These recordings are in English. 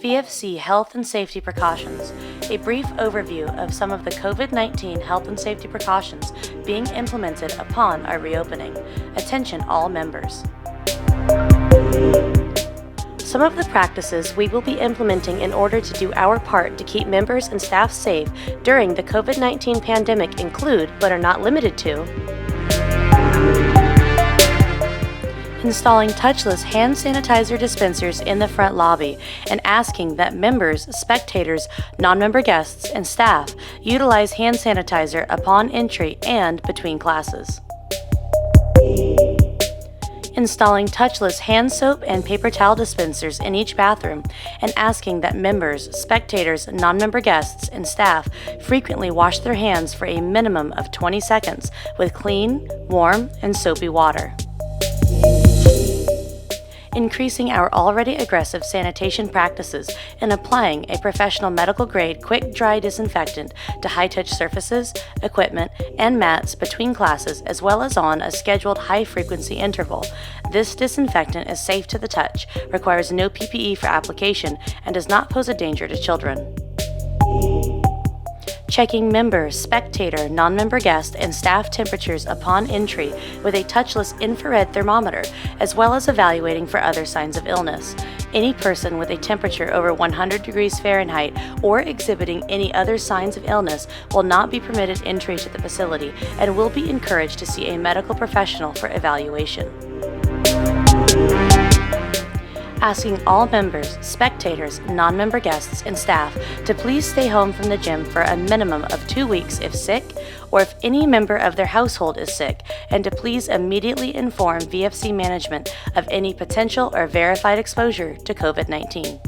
VFC Health and Safety Precautions, a brief overview of some of the COVID-19 health and safety precautions being implemented upon our reopening. Attention all members. Some of the practices we will be implementing in order to do our part to keep members and staff safe during the COVID-19 pandemic include, but are not limited to, installing touchless hand sanitizer dispensers in the front lobby and asking that members, spectators, non-member guests, and staff utilize hand sanitizer upon entry and between classes. Installing touchless hand soap and paper towel dispensers in each bathroom and asking that members, spectators, non-member guests, and staff frequently wash their hands for a minimum of 20 seconds with clean, warm, and soapy water. Increasing our already aggressive sanitation practices and applying a professional medical-grade quick-dry disinfectant to high-touch surfaces, equipment, and mats between classes as well as on a scheduled high-frequency interval. This disinfectant is safe to the touch, requires no PPE for application, and does not pose a danger to children. Checking member, spectator, non-member guest, and staff temperatures upon entry with a touchless infrared thermometer, as well as evaluating for other signs of illness. Any person with a temperature over 100 degrees Fahrenheit or exhibiting any other signs of illness will not be permitted entry to the facility and will be encouraged to see a medical professional for evaluation. Asking all members, spectators, non-member guests, and staff to please stay home from the gym for a minimum of 2 weeks if sick, or if any member of their household is sick, and to please immediately inform VFC management of any potential or verified exposure to COVID-19.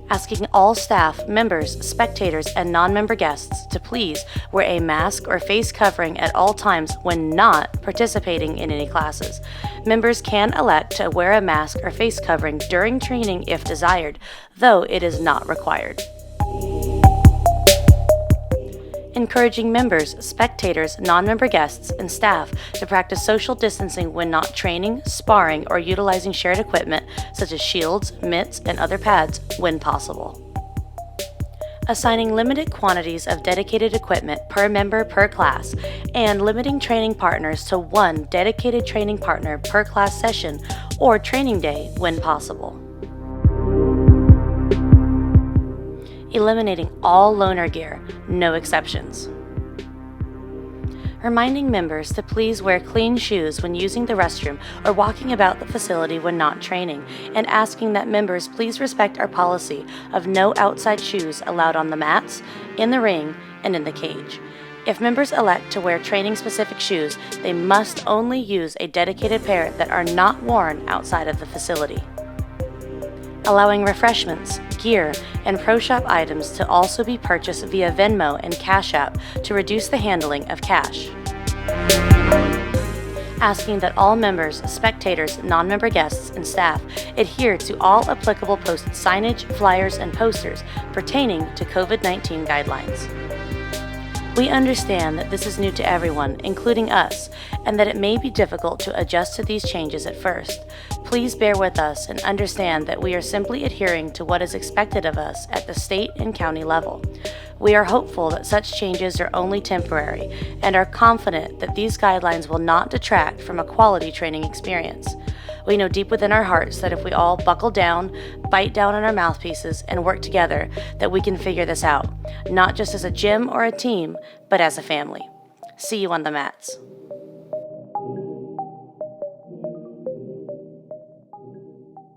Asking all staff, members, spectators, and non-member guests to please wear a mask or face covering at all times when not participating in any classes. Members can elect to wear a mask or face covering during training if desired, though it is not required. Encouraging members, spectators, non-member guests, and staff to practice social distancing when not training, sparring, or utilizing shared equipment such as shields, mitts, and other pads when possible. Assigning limited quantities of dedicated equipment per member per class, and limiting training partners to one dedicated training partner per class session or training day when possible. Eliminating all loaner gear, no exceptions. Reminding members to please wear clean shoes when using the restroom or walking about the facility when not training, and asking that members please respect our policy of no outside shoes allowed on the mats, in the ring, and in the cage. If members elect to wear training-specific shoes, they must only use a dedicated pair that are not worn outside of the facility. Allowing refreshments, gear, and pro shop items to also be purchased via Venmo and Cash App to reduce the handling of cash. Asking that all members, spectators, non-member guests, and staff adhere to all applicable posted signage, flyers, and posters pertaining to COVID-19 guidelines. We understand that this is new to everyone, including us, and that it may be difficult to adjust to these changes at first. Please bear with us and understand that we are simply adhering to what is expected of us at the state and county level. We are hopeful that such changes are only temporary and are confident that these guidelines will not detract from a quality training experience. We know deep within our hearts that if we all buckle down, bite down on our mouthpieces, and work together, that we can figure this out, not just as a gym or a team, but as a family. See you on the mats.